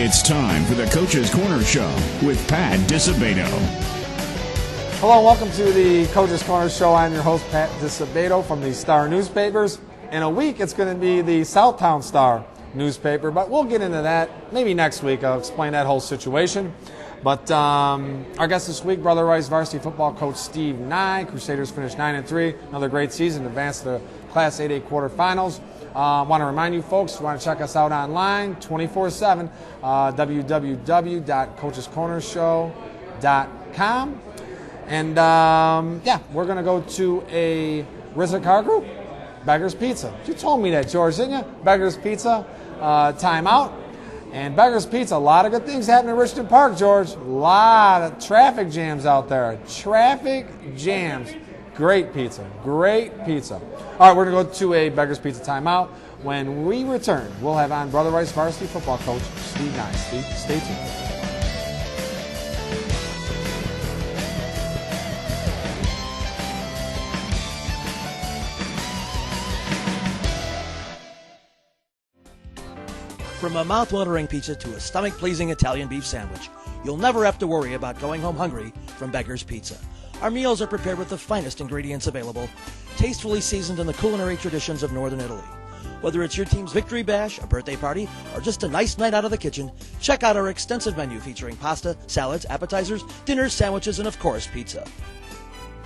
It's time for the Coach's Corner Show with Pat Disabato. Hello and welcome to the Coach's Corner Show. I'm your host, Pat Disabato from the Star newspapers. In a week, it's going to be the Southtown Star newspaper, but we'll get into that maybe next week. I'll explain that whole situation. But our guest this week, Brother Rice varsity football coach Steve Nye. Crusaders finished 9-3, another great season, advanced to the Class 8A quarterfinals. I want to remind you folks, if you want to check us out online 24/7, www.coachescornershow.com. And we're going to go to a Rizza Car Group, Beggar's Pizza. You told me that, George, didn't you? Beggar's Pizza, timeout. And Beggar's Pizza, a lot of good things happen in Richmond Park, George. A lot of traffic jams out there. Traffic jams. Great pizza. Great pizza. All right, we're going to go to a Beggar's Pizza timeout. When we return, we'll have on Brother Rice varsity football coach Steve Nye. Stay tuned. From a mouth-watering pizza to a stomach-pleasing Italian beef sandwich, you'll never have to worry about going home hungry from Beggar's Pizza. Our meals are prepared with the finest ingredients available, tastefully seasoned in the culinary traditions of Northern Italy. Whether it's your team's victory bash, a birthday party, or just a nice night out of the kitchen, check out our extensive menu featuring pasta, salads, appetizers, dinners, sandwiches, and of course, pizza.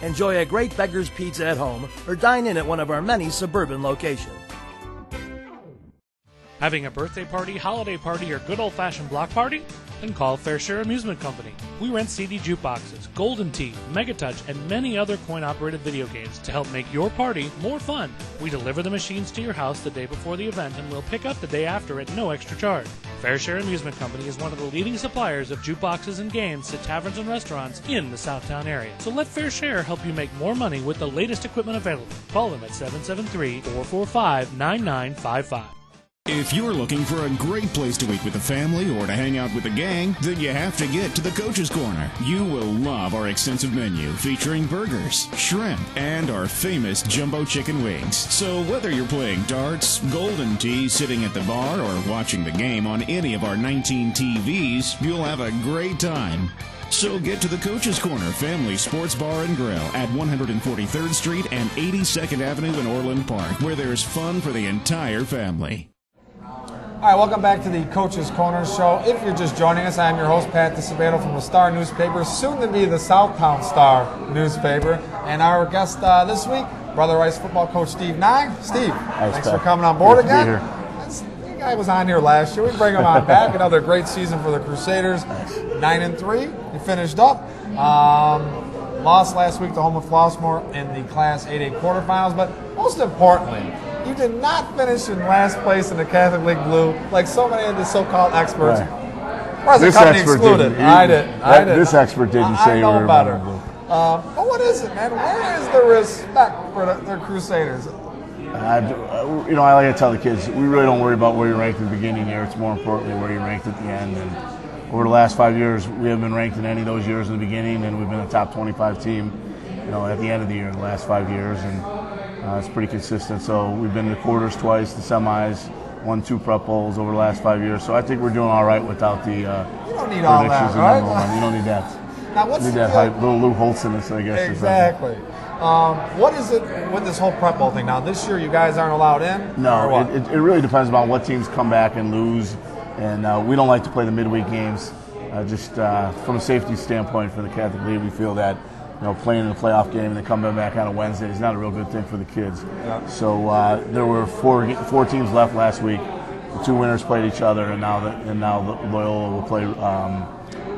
Enjoy a great Beggar's Pizza at home or dine in at one of our many suburban locations. Having a birthday party, holiday party, or good old-fashioned block party? Then call Fair Share Amusement Company. We rent CD jukeboxes, Golden Tee, Megatouch, and many other coin-operated video games to help make your party more fun. We deliver the machines to your house the day before the event, and we'll pick up the day after at no extra charge. Fair Share Amusement Company is one of the leading suppliers of jukeboxes and games to taverns and restaurants in the Southtown area. So let Fair Share help you make more money with the latest equipment available. Call them at 773-445-9955. If you're looking for a great place to eat with the family or to hang out with the gang, then you have to get to the Coach's Corner. You will love our extensive menu featuring burgers, shrimp, and our famous jumbo chicken wings. So whether you're playing darts, Golden Tee, sitting at the bar, or watching the game on any of our 19 TVs, you'll have a great time. So get to the Coach's Corner Family Sports Bar and Grill at 143rd Street and 82nd Avenue in Orland Park, where there's fun for the entire family. All right, welcome back to the Coach's Corner Show. If you're just joining us, I'm your host, Pat Disabato from the Star newspaper, soon to be the Southtown Star newspaper. And our guest this week, Brother Rice football coach Steve Nye. Steve, thanks for coming on board again. The guy was on here last year. We bring him on back. Another great season for the Crusaders. 9-3. You finished up. Lost last week to home of Flossmoor in the Class 8A quarterfinals. But most importantly, you did not finish in last place in the Catholic League Blue like so many of the so-called experts. Right. This company excluded. I did. This expert didn't say I know we were better. But what is it, man? Where is the respect for the Crusaders? I like to tell the kids, we really don't worry about where you're ranked in the beginning here. It's more importantly where you're ranked at the end. And over the last 5 years, we haven't been ranked in any of those years in the beginning, and we've been a top 25 team, at the end of the year in the last 5 years. And it's pretty consistent. So we've been to the quarters twice, the semis, won 2 prep bowls over the last 5 years. So I think we're doing all right without the you don't need all that, right? You don't need that. Now, what's need that hype, little Lou Holtz-ness, I guess. Exactly. What is it with this whole prep bowl thing? Now, this year you guys aren't allowed in? No, it really depends on what teams come back and lose. And we don't like to play the midweek games. Just from a safety standpoint for the Catholic League, we feel that playing in a playoff game and then coming back on a Wednesday is not a real good thing for the kids. Yeah. So there were four teams left last week. The 2 winners played each other, and now Loyola will play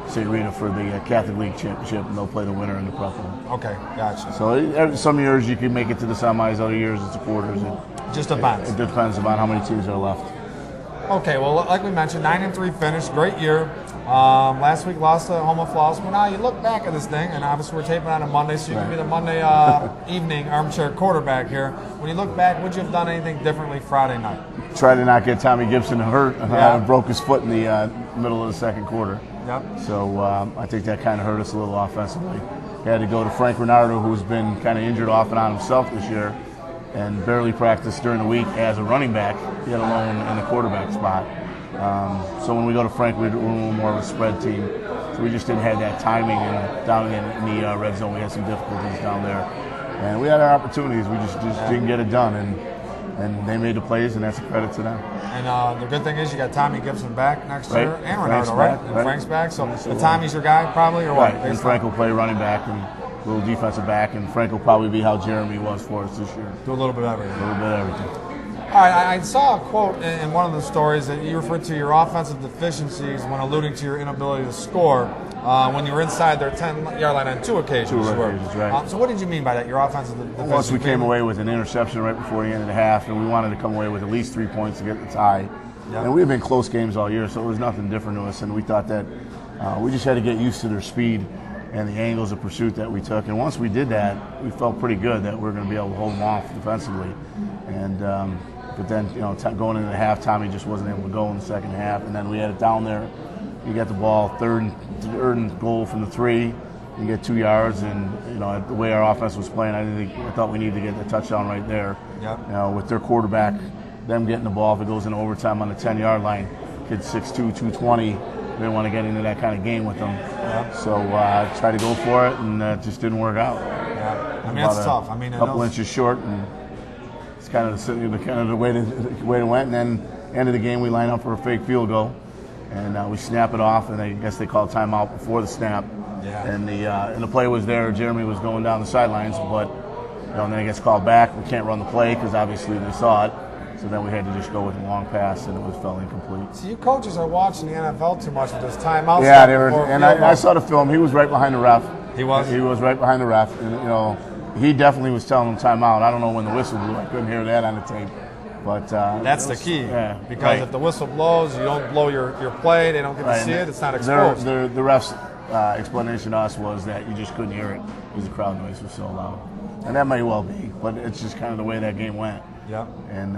St. Rita for the Catholic League championship, and they'll play the winner in the prep bowl. Okay, gotcha. So some years you can make it to the semis, other years it's the quarters. Just depends. It depends on how many teams are left. Okay, well, like we mentioned, 9-3 finish, great year. Last week lost to home of Flossmoor. Now you look back at this thing, and obviously we're taping on a Monday, so you can be the Monday evening armchair quarterback here. When you look back, would you have done anything differently Friday night? Try to not get Tommy Gibson hurt. Broke his foot in the middle of the second quarter. Yep. So I think that kind of hurt us a little offensively. We had to go to Frank Renardo, who's been kind of injured off and on himself this year, and barely practiced during the week as a running back, let alone in the quarterback spot. So when we go to Frank, we're a little more of a spread team. So we just didn't have that timing, and down in the red zone we had some difficulties down there. And we had our opportunities, we just didn't get it done. And they made the plays, and that's a credit to them. And the good thing is you got Tommy Gibson back next Right. year, and Frank's Renardo, right? back, And right. Frank's back. So the Tommy's your guy, probably, or what? Right, and Frank will play running back and a little defensive back, and Frank will probably be how Jeremy was for us this year. Do a little bit of everything. A little bit of everything. All right, I saw a quote in one of the stories that you referred to your offensive deficiencies when alluding to your inability to score when you were inside their 10-yard line on 2 occasions. Two occasions, right. So what did you mean by that, your offensive deficiencies? Once we came away with an interception right before the end of the half, and we wanted to come away with at least 3 points to get the tie. Yep. And we've been close games all year, so it was nothing different to us. And we thought that we just had to get used to their speed and the angles of pursuit that we took. And once we did that, we felt pretty good that we were going to be able to hold them off defensively. And but then, going into the half, Tommy just wasn't able to go in the second half. And then we had it down there. You get the ball third and goal from the 3. You get 2 yards, and the way our offense was playing, I thought we needed to get the touchdown right there. Yep. With their quarterback, them getting the ball if it goes into overtime on the 10-yard line, kid 6'2", 220. We didn't want to get into that kind of game with them. Yep. So I tried to go for it, and it just didn't work out. Yeah. I mean, that's tough. I mean, a couple inches short, and it's kind of the way it went. And then end of the game, we line up for a fake field goal, and we snap it off, and I guess they called timeout before the snap. Yeah. And the play was there. Jeremy was going down the sidelines, but and then it gets called back. We can't run the play because obviously they saw it. So then we had to just go with a long pass, and it fell incomplete. So you coaches are watching the NFL too much with this timeout. Yeah, they were, and I saw the film. He was right behind the ref. He was? He was right behind the ref. And, he definitely was telling them timeout. I don't know when the whistle blew. I couldn't hear that on the tape. But that's the key. Yeah, because right. if the whistle blows, you don't blow your play. They don't get to see it. It's not exposed. The ref's explanation to us was that you just couldn't hear it because the crowd noise was so loud. And that may well be, but it's just kind of the way that game went. Yeah. And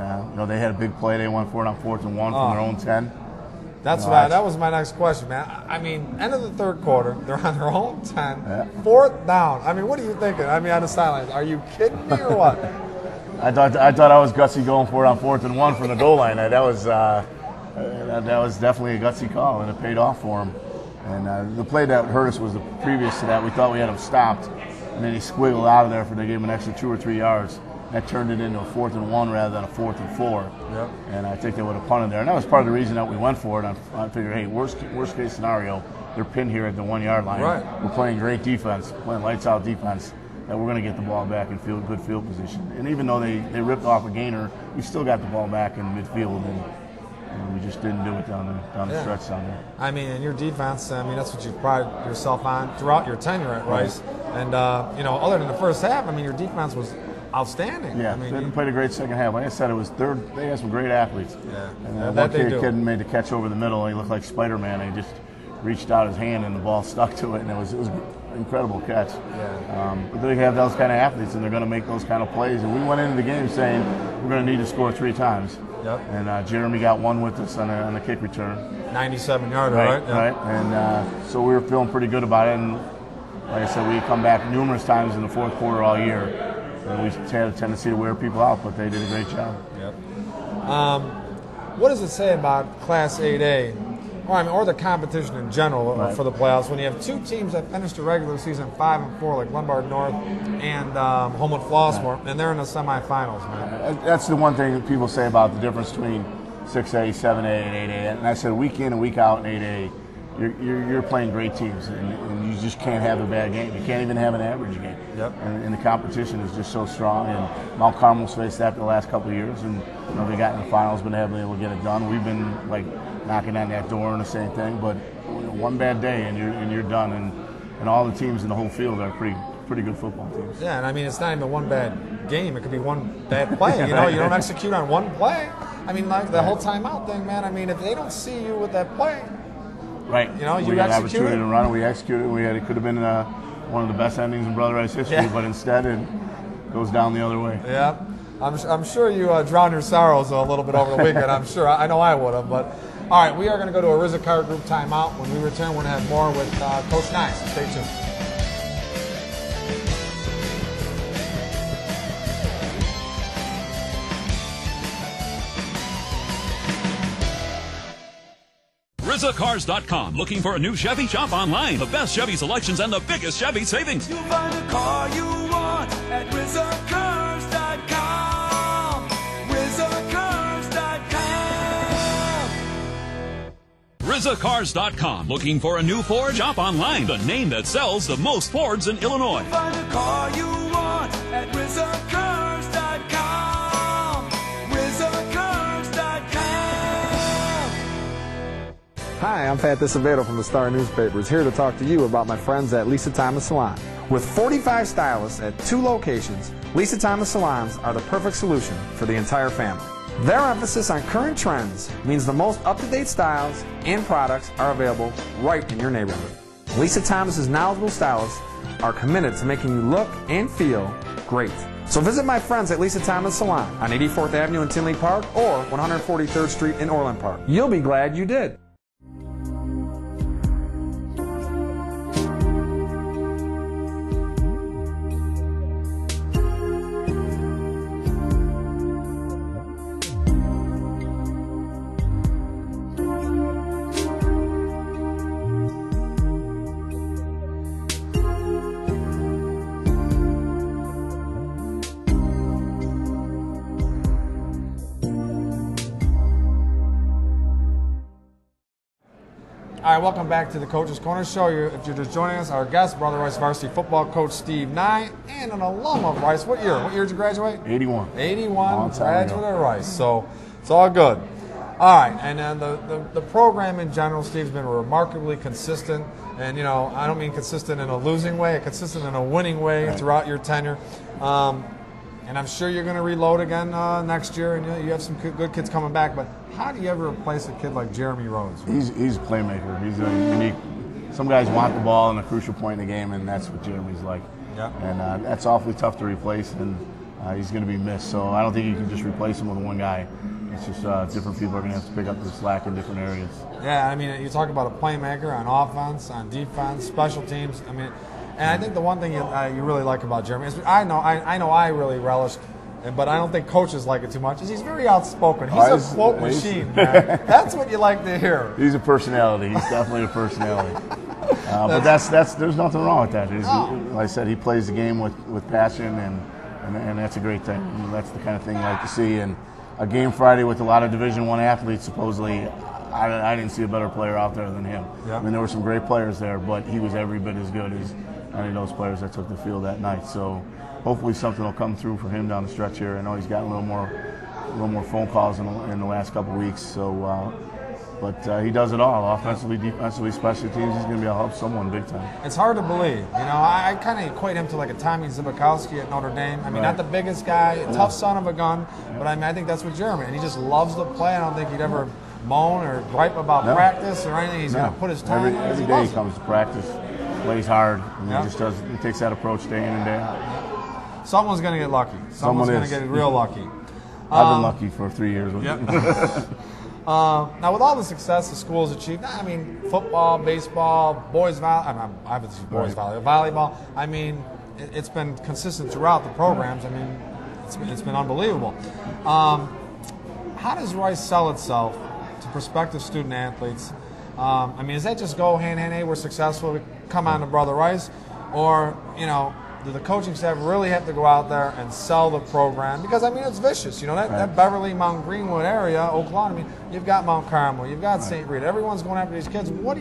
they had a big play. They went for it on 4th and 1 from their own 10. That was my next question, man. I mean, end of the third quarter, they're on their own 10, Yeah. 4th down. I mean, what are you thinking? I mean, on the sidelines, are you kidding me or what? I thought I was gutsy going for it on 4th and 1 from the goal line. That was definitely a gutsy call, and it paid off for him. And the play that hurt us was the previous to that. We thought we had him stopped, and then he squiggled out of there they gave him an extra 2 or 3 yards. That turned it into a 4th and 1 rather than a 4th and 4. Yep. And I think they would have punted there. And that was part of the reason that we went for it. I figured, hey, worst case scenario, they're pinned here at the 1 yard line. Right. We're playing great defense, playing lights out defense, that we're going to get the ball back in good field position. And even though they ripped off a gainer, we still got the ball back in midfield, and we just didn't do it down the stretch down there. I mean, in your defense, that's what you pride yourself on throughout your tenure at Rice. Right. And, other than the first half, your defense was outstanding. Yeah, they played a great second half. Like I said, it was third. They had some great athletes. Yeah, and one kid made the catch over the middle. He looked like Spider-Man. He just reached out his hand, and the ball stuck to it, and it was an incredible catch. Yeah. But they have those kind of athletes, and they're going to make those kind of plays. And we went into the game saying we're going to need to score 3 times. Yep. And Jeremy got one with us on the kick return. 97-yarder, right? Yep. Right. And so we were feeling pretty good about it. And like I said, we come back numerous times in the fourth quarter all year. And we had a tendency to wear people out, but they did a great job. Yep. What does it say about Class 8A, or the competition in general for the playoffs, when you have 2 teams that finished the regular season 5-4, like Lombard North and Homewood Flossmoor, and they're in the semifinals, man? That's the one thing that people say about the difference between 6A, 7A, and 8A. And I said week in and week out in 8A, you're playing great teams, and you just can't have a bad game. You can't even have an average game. Yep. And the competition is just so strong. And Mount Carmel's faced that the last couple of years, and they got in the finals, been able to get it done. We've been knocking on that door and the same thing, but one bad day and you're done. And all the teams in the whole field are pretty good football teams. Yeah, and it's not even one bad game. It could be one bad play. You don't execute on one play. The whole timeout thing, man. If they don't see you with that play. Right. You we had an opportunity to run it. We executed. It could have been one of the best endings in Brother Rice history, but instead it goes down the other way. Yeah. I'm sure you drowned your sorrows a little bit over the weekend. I'm sure. I know I would have. But all right, we are going to go to a Rizikar Group timeout. When we return, we're going to have more with Coach Nice. Stay tuned. RZACars.com. Looking for a new Chevy? Shop online. The best Chevy selections and the biggest Chevy savings. You'll find a car you want at RZACars.com. RZACars.com. RZACars.com. Looking for a new Ford? Shop online. The name that sells the most Fords in Illinois. You'll find a car you want at RZACars.com. RZACars.com. Hi, I'm Pat Disabato from the Star Newspapers, here to talk to you about my friends at Lisa Thomas Salon. With 45 stylists at 2 locations, Lisa Thomas Salons are the perfect solution for the entire family. Their emphasis on current trends means the most up-to-date styles and products are available right in your neighborhood. Lisa Thomas's knowledgeable stylists are committed to making you look and feel great. So visit my friends at Lisa Thomas Salon on 84th Avenue in Tinley Park or 143rd Street in Orland Park. You'll be glad you did. All right, welcome back to the Coach's Corner Show. If you're just joining us, our guest, Brother Rice varsity football coach Steve Nye, and an alum of Rice. What year? What year did you graduate? 81. 81, graduate of Rice. So it's all good. All right, and then the program in general, Steve's been remarkably consistent. And, you know, I don't mean consistent in a losing way, consistent in a winning way throughout your tenure. And I'm sure you're going to reload again next year, and you have some good kids coming back. But how do you ever replace a kid like Jeremy Rhodes? He's a playmaker. He's a unique. Some guys want the ball in a crucial point in the game, and that's what Jeremy's like. Yeah. And that's awfully tough to replace, and he's going to be missed. So I don't think you can just replace him with one guy. It's just different people are going to have to pick up the slack in different areas. Yeah, I mean, you talk about a playmaker on offense, on defense, special teams. I mean, and I think the one thing you really like about Jeremy is I know I really relished, but I don't think coaches like it too much, is he's very outspoken. He's a quote machine, man. That's what you like to hear. He's a personality. He's definitely a personality. But there's nothing wrong with that. Like I said, he plays the game with passion, and that's a great thing. That's the kind of thing you like to see. And a game Friday with a lot of Division I athletes, supposedly, I didn't see a better player out there than him. Yeah. I mean, there were some great players there, but he was every bit as good as any of those players that took the field that night. So hopefully something will come through for him down the stretch here. I know he's got a little more phone calls in the last couple of weeks. So, but he does it all, offensively, defensively, special teams. He's going to be able to help someone big time. It's hard to believe. You know, I kind of equate him to like a Tommy Zibikowski at Notre Dame. I mean, not the biggest guy, a tough son of a gun, but I mean, I think that's what Jeremy, and he just loves to play. I don't think he'd ever moan or gripe about practice or anything. He's going to put his time in. Every day he comes to practice, plays hard, and he just does. He takes that approach day in and day out. Someone's going to get lucky. Someone's going to get real lucky. I've been lucky for 3 years with him. Now, with all the success the school's achieved, I mean, football, baseball, boys volleyball. I mean, it's been consistent throughout the programs. I mean, it's been unbelievable. How does Rice sell itself to prospective student athletes? I mean, does that just go hand in hand? Hey, we're successful, we come on to Brother Rice, or do the coaching staff really have to go out there and sell the program? Because, I mean, it's vicious. You know, that Beverly, Mount Greenwood area, Oklahoma, I mean, you've got Mount Carmel, you've got St. Rita. Everyone's going after these kids. What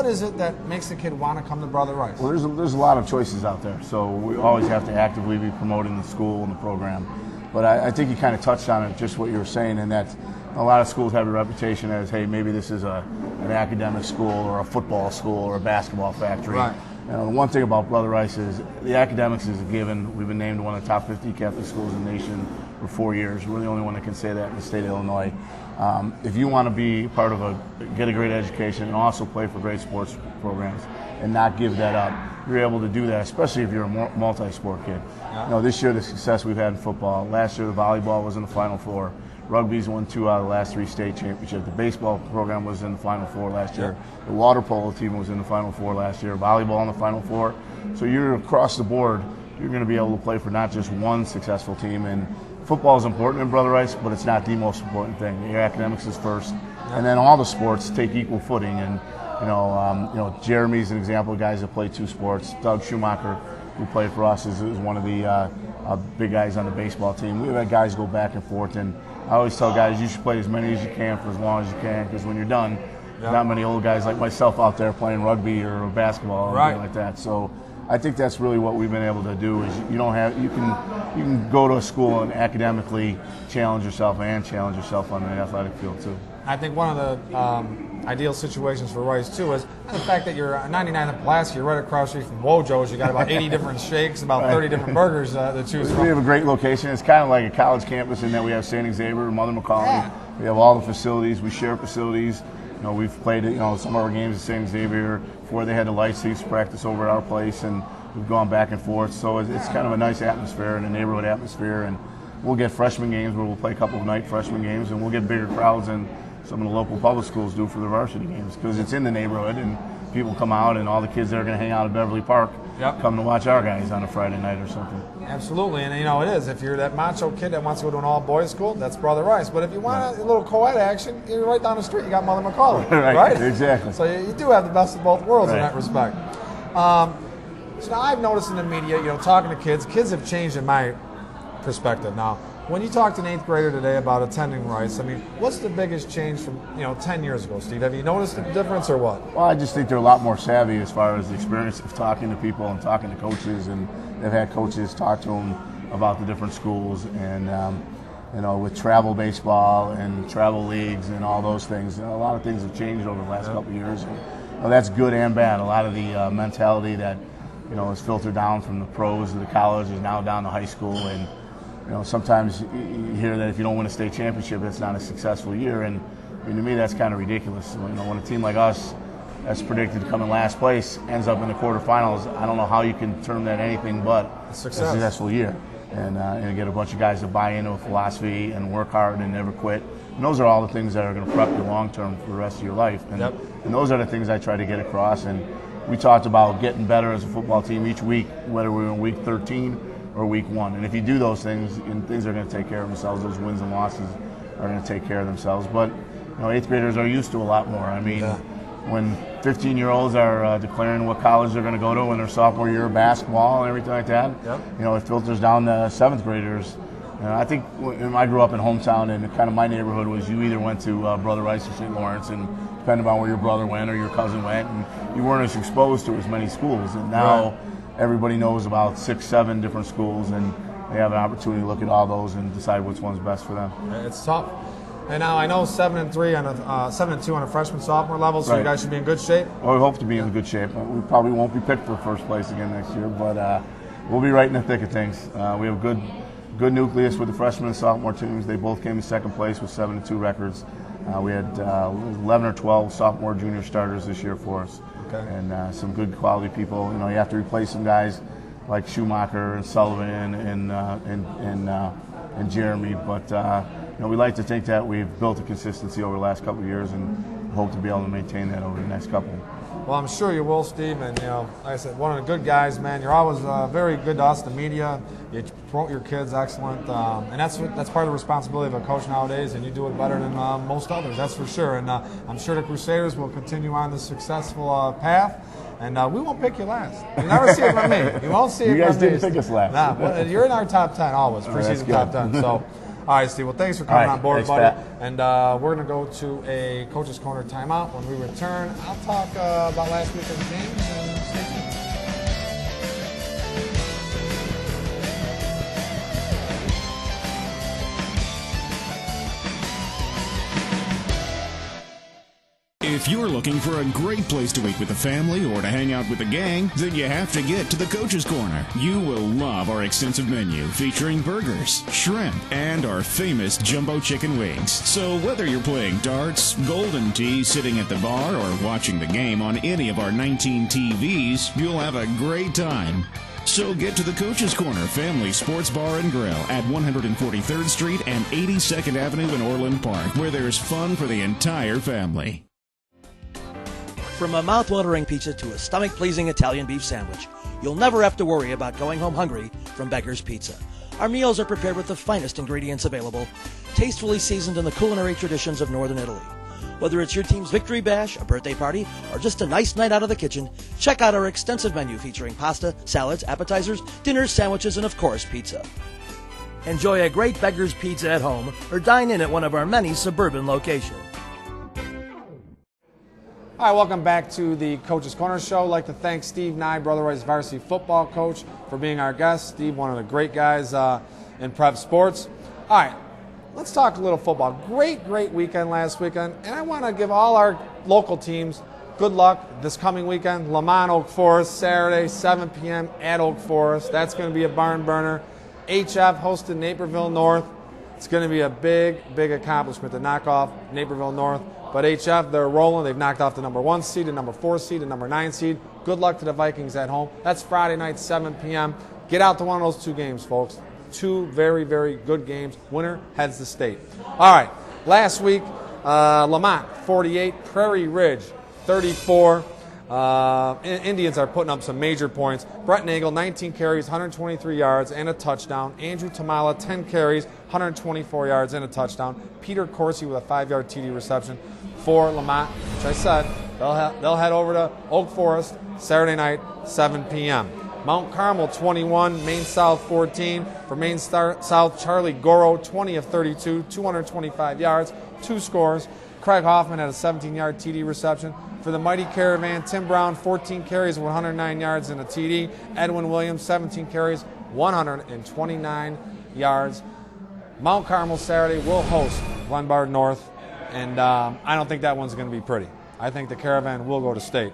is it that makes the kid want to come to Brother Rice? Well, there's a lot of choices out there, so we always have to actively be promoting the school and the program. But I think you kind of touched on it, just what you were saying, and that a lot of schools have a reputation as, hey, maybe this is an academic school or a football school or a basketball factory. Right. The one thing about Brother Rice is the academics is a given. We've been named one of the top 50 Catholic schools in the nation for 4 years. We're the only one that can say that in the state of Illinois. If you want to be part of get a great education and also play for great sports programs and not give that up, you're able to do that, especially if you're a multi-sport kid. Yeah. This year, the success we've had in football. Last year, the volleyball was in the Final Four. Rugby's won 2 out of the last 3 state championships. The baseball program was in the Final Four last year. The water polo team was in the Final Four last year. Volleyball in the Final Four. So you're across the board. You're going to be able to play for not just one successful team. And football is important in Brother Rice, but it's not the most important thing. Your academics is first. and then all the sports take equal footing. And Jeremy's an example of guys that play 2 sports. Doug Schumacher, who played for us, is one of the big guys on the baseball team. We've had guys go back and forth, and I always tell guys you should play as many as you can for as long as you can, because when you're done, not many old guys like myself out there playing rugby or basketball or anything like that. So I think that's really what we've been able to do. Is you can go to a school and academically challenge yourself and challenge yourself on the athletic field too. I think one of the ideal situations for Rice too is the fact that you're 99th in Pulaski, you're right across the street from Wojo's. You got about 80 different shakes, about 30 different burgers to choose from. We have a great location. It's kind of like a college campus in that we have St. Xavier, Mother McCauley. Yeah. We have all the facilities. We share facilities. We've played some of our games at St. Xavier before they had the lights. They used to practice over at our place, and we've gone back and forth. So it's kind of a nice atmosphere and a neighborhood atmosphere. And we'll get freshman games where we'll play a couple of night freshman games, and we'll get bigger crowds than some of the local public schools do for the varsity games, because it's in the neighborhood and people come out, and all the kids that are going to hang out at Beverly Park come to watch our guys on a Friday night or something. Absolutely, and it is. If you're that macho kid that wants to go to an all-boys school, that's Brother Rice. But if you want a little co-ed action, you're right down the street. You got Mother McCauley, right? Exactly. So you do have the best of both worlds in that respect. So now I've noticed in the media, talking to kids have changed in my perspective now. When you talk to an 8th grader today about attending Rice, what's the biggest change from 10 years ago, Steve? Have you noticed the difference or what? Well, I just think they're a lot more savvy as far as the experience of talking to people and talking to coaches, and they've had coaches talk to them about the different schools, and with travel baseball and travel leagues and all those things, a lot of things have changed over the last couple of years. And, that's good and bad. A lot of the mentality that is filtered down from the pros to the college is now down to high school, and sometimes you hear that if you don't win a state championship, it's not a successful year, and to me that's kind of ridiculous. When a team like us, that's predicted to come in last place, ends up in the quarterfinals, I don't know how you can term that anything but a successful year, and get a bunch of guys to buy into a philosophy and work hard and never quit. And those are all the things that are going to prep you long term for the rest of your life, and those are the things I try to get across. And we talked about getting better as a football team each week, whether we're in week 13 or week 1. And if you do those things, things are going to take care of themselves. Those wins and losses are going to take care of themselves. But 8th graders are used to a lot more. When 15-year-olds are declaring what college they're going to go to in their sophomore year of basketball and everything like that, it filters down to 7th graders. I think when I grew up in hometown, and kind of my neighborhood was you either went to Brother Rice or St. Lawrence, and depending on where your brother went or your cousin went, and you weren't as exposed to as many schools. And now everybody knows about 6-7 different schools, and they have an opportunity to look at all those and decide which one's best for them. It's tough. And now I know 7-2 on a freshman sophomore level, so you guys should be in good shape. Well, we hope to be in good shape. We probably won't be picked for first place again next year, but we'll be right in the thick of things. We have a good nucleus with the freshman and sophomore teams. They both came in second place with 7-2 records. We had 11 or 12 sophomore junior starters this year for us. And some good quality people. You have to replace some guys like Schumacher and Sullivan and Jeremy, but we like to think that we've built a consistency over the last couple of years, and hope to be able to maintain that over the next couple. Well, I'm sure you will, Steve. And like I said, one of the good guys, man. You're always very good to us, the media. You promote your kids, excellent, and that's part of the responsibility of a coach nowadays. And you do it better than most others, that's for sure. And I'm sure the Crusaders will continue on this successful path. And we won't pick you last. You'll never see it from me. You won't see it from me. You guys didn't pick us last. Nah, well, you're in our top 10 always, preseason top 10. So. All right, Steve. Well, thanks for coming on board, buddy. Pat. And we're going to go to a Coach's Corner timeout. When we return, I'll talk about last weekend's games and stay tuned. If you're looking for a great place to eat with the family or to hang out with the gang, then you have to get to the Coach's Corner. You will love our extensive menu featuring burgers, shrimp, and our famous jumbo chicken wings. So whether you're playing darts, golden tee, sitting at the bar, or watching the game on any of our 19 TVs, you'll have a great time. So get to the Coach's Corner Family Sports Bar and Grill at 143rd Street and 82nd Avenue in Orland Park, where there's fun for the entire family. From a mouth-watering pizza to a stomach-pleasing Italian beef sandwich, you'll never have to worry about going home hungry from Beggar's Pizza. Our meals are prepared with the finest ingredients available, tastefully seasoned in the culinary traditions of northern Italy. Whether it's your team's victory bash, a birthday party, or just a nice night out of the kitchen, check out our extensive menu featuring pasta, salads, appetizers, dinners, sandwiches, and of course, pizza. Enjoy a great Beggar's Pizza at home or dine in at one of our many suburban locations. All right, welcome back to the Coach's Corner Show. I'd like to thank Steve Nye, Brother Rice varsity football coach, for being our guest. Steve, one of the great guys in prep sports. All right, let's talk a little football. Great weekend last weekend, and I want to give all our local teams good luck this coming weekend. Lamont Oak Forest, Saturday, 7 p.m. at Oak Forest. That's going to be a barn burner. HF hosted Naperville North. It's going to be a big accomplishment to knock off Naperville North. But HF, they're rolling. They've knocked off the number 1 seed, the number 4 seed, the number 9 seed. Good luck to the Vikings at home. That's Friday night, 7 p.m. Get out to one of those 2 games, folks. 2 very good games. Winner heads to state. All right, last week, Lamont, 48, Prairie Ridge, 34. Indians are putting up some major points. Brett Nagel, 19 carries, 123 yards, and a touchdown. Andrew Tamala, 10 carries, 124 yards, and a touchdown. Peter Corsi with a 5-yard TD reception for Lamont, which I said they'll head over to Oak Forest Saturday night, 7 p.m. Mount Carmel, 21, Maine South, 14. For Maine South, Charlie Goro, 20 of 32, 225 yards, 2 scores. Craig Hoffman had a 17-yard TD reception. For the Mighty Caravan, Tim Brown, 14 carries, 109 yards, and a TD. Edwin Williams, 17 carries, 129 yards. Mount Carmel Saturday will host Glenbard North, and I don't think that one's going to be pretty. I think the Caravan will go to state.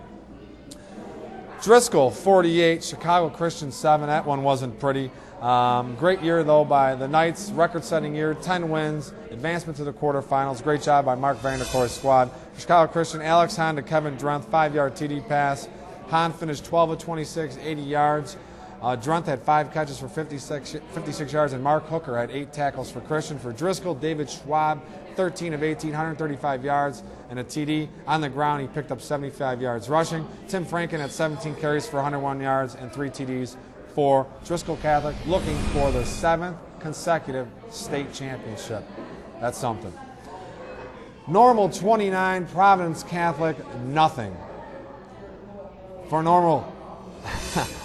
Driscoll, 48, Chicago Christian, 7. That one wasn't pretty. Great year, though, by the Knights. Record-setting year, 10 wins, advancement to the quarterfinals. Great job by Mark Vanderkoy's squad. For Chicago Christian, Alex Hahn to Kevin Drunth, 5-yard TD pass. Hahn finished 12 of 26, 80 yards. Drunth had 5 catches for 56 yards, and Mark Hooker had 8 tackles for Christian. For Driscoll, David Schwab, 13 of 18, 135 yards, and a TD. On the ground, he picked up 75 yards rushing. Tim Franken had 17 carries for 101 yards and 3 TDs for Driscoll Catholic, looking for the 7th consecutive state championship. That's something. Normal, 29, Providence Catholic, nothing. For Normal,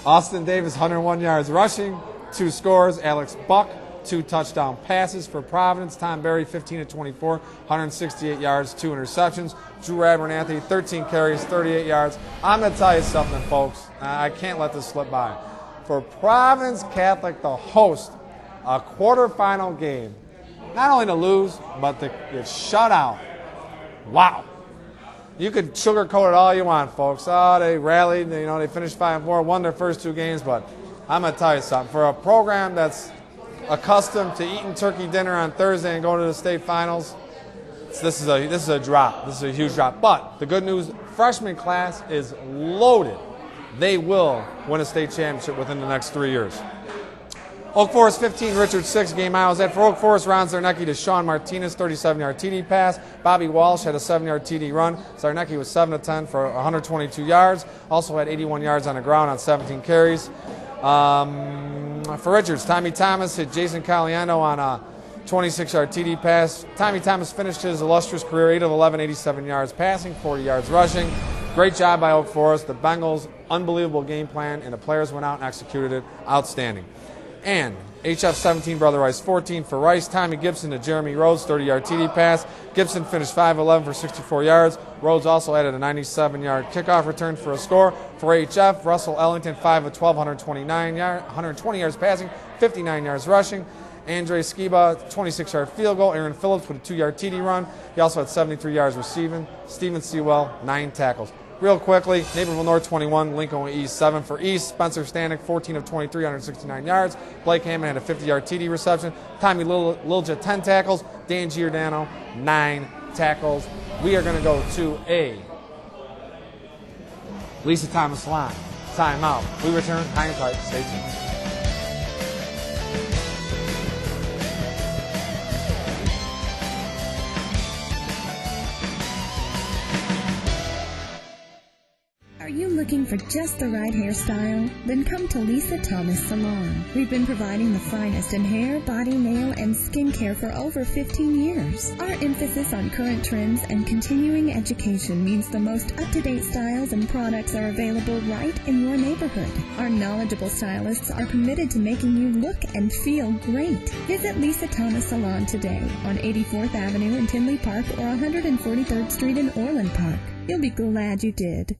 Austin Davis, 101 yards rushing, 2 scores. Alex Buck, 2 touchdown passes. For Providence, Tom Berry, 15 of 24, 168 yards, 2 interceptions. Drew Abernathy, 13 carries, 38 yards. I'm going to tell you something, folks. I can't let this slip by. For Providence Catholic to host a quarterfinal game, not only to lose, but to get shut out. Wow. You could sugarcoat it all you want, folks. Oh, they rallied, they finished 5-4, won their first 2 games, but I'm going to tell you something. For a program that's accustomed to eating turkey dinner on Thursday and going to the state finals, this is a drop. This is a huge drop. But the good news, freshman class is loaded. They will win a state championship within the next 3 years. Oak Forest 15, Richard 6, game I was at. For Oak Forest, Ron Zarnecki to Sean Martinez, 37-yard TD pass. Bobby Walsh had a 7-yard TD run. Zarnecki was 7 of 10 for 122 yards. Also had 81 yards on the ground on 17 carries. For Richards, Tommy Thomas hit Jason Caliano on a 26-yard TD pass. Tommy Thomas finished his illustrious career 8 of 11, 87 yards passing, 40 yards rushing. Great job by Oak Forest. The Bengals, unbelievable game plan, and the players went out and executed it. Outstanding. And HF 17, Brother Rice 14 for Rice. Tommy Gibson to Jeremy Rhodes, 30-yard TD pass. Gibson finished 5-11 for 64 yards. Rhodes also added a 97-yard kickoff return for a score. For HF, Russell Ellington, 5 of 12, 120 yards passing, 59 yards rushing. Andre Skiba, 26-yard field goal. Aaron Phillips with a 2-yard TD run. He also had 73 yards receiving. Steven Sewell, 9 tackles. Real quickly, Naperville North 21, Lincoln East 7 for East. Spencer Stanek, 14 of 23, 169 yards. Blake Hammond had a 50-yard TD reception. Tommy Lilja, 10 tackles. Dan Giordano, 9 tackles. We are going to go to a Lisa Thomas line. Timeout. We return. Hang tight. Stay tuned. Are you looking for just the right hairstyle? Then come to Lisa Thomas Salon. We've been providing the finest in hair, body, nail, and skincare for over 15 years. Our emphasis on current trends and continuing education means the most up-to-date styles and products are available right in your neighborhood. Our knowledgeable stylists are committed to making you look and feel great. Visit Lisa Thomas Salon today on 84th Avenue in Tinley Park or 143rd Street in Orland Park. You'll be glad you did.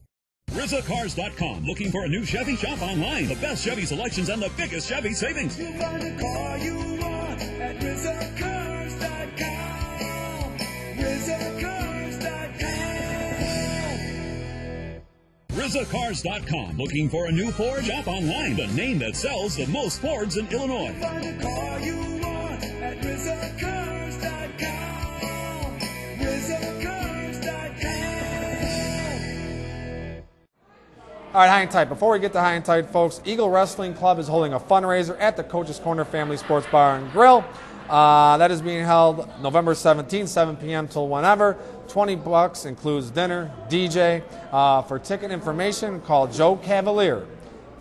RizaCars.com. Looking for a new Chevy? Shop online. The best Chevy selections and the biggest Chevy savings. You'll find the car you want at RizaCars.com. RizaCars.com. RizaCars.com. Looking for a new Ford? Shop online. The name that sells the most Fords in Illinois. You'll find the car you want at RizaCars.com. RizaCars.com. All right, high and tight. Before we get to high and tight, folks, Eagle Wrestling Club is holding a fundraiser at the Coach's Corner Family Sports Bar and Grill. That is being held November 17th, 7 p.m. till whenever. $20 includes dinner, DJ. For ticket information, call Joe Cavalier,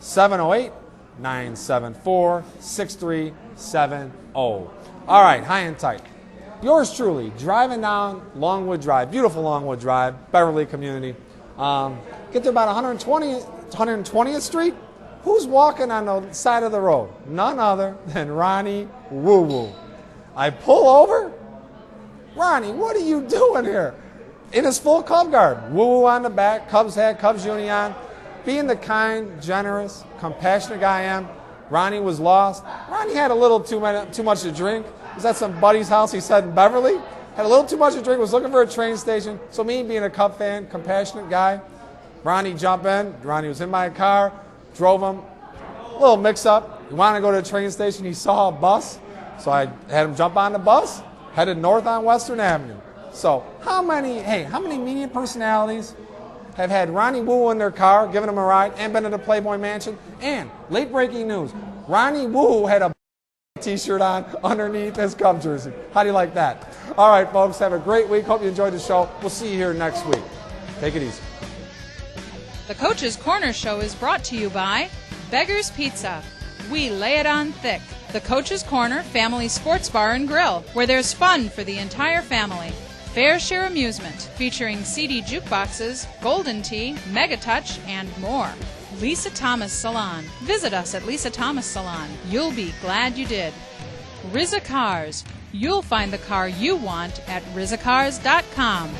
708-974-6370. All right, high and tight. Yours truly, driving down Longwood Drive, beautiful Longwood Drive, Beverly community. Get to about 120th Street. Who's walking on the side of the road? None other than Ronnie Woo Woo. I pull over. Ronnie, what are you doing here? In his full Cub garb. Woo Woo on the back, Cubs hat, Cubs uni on. Being the kind, generous, compassionate guy I am, Ronnie was lost. Ronnie had a little too much to drink. He was at some buddy's house, he said, in Beverly. Had a little too much to drink, was looking for a train station. So me being a Cub fan, compassionate guy, Ronnie jumped in. Ronnie was in my car, drove him. A little mix-up. He wanted to go to the train station. He saw a bus. So I had him jump on the bus, headed north on Western Avenue. So how many media personalities have had Ronnie Woo in their car, given him a ride, and been to the Playboy Mansion? And late breaking news, Ronnie Woo had a t-shirt on underneath his Cub jersey. How do you like that? All right, folks, have a great week. Hope you enjoyed the show. We'll see you here next week. Take it easy. The Coach's Corner Show is brought to you by Beggar's Pizza. We lay it on thick. The Coach's Corner Family Sports Bar and Grill, where there's fun for the entire family. Fair Share Amusement, featuring CD jukeboxes, Golden Tea, Mega Touch, and more. Lisa Thomas Salon. Visit us at Lisa Thomas Salon. You'll be glad you did. Riza Cars. You'll find the car you want at RizaCars.com.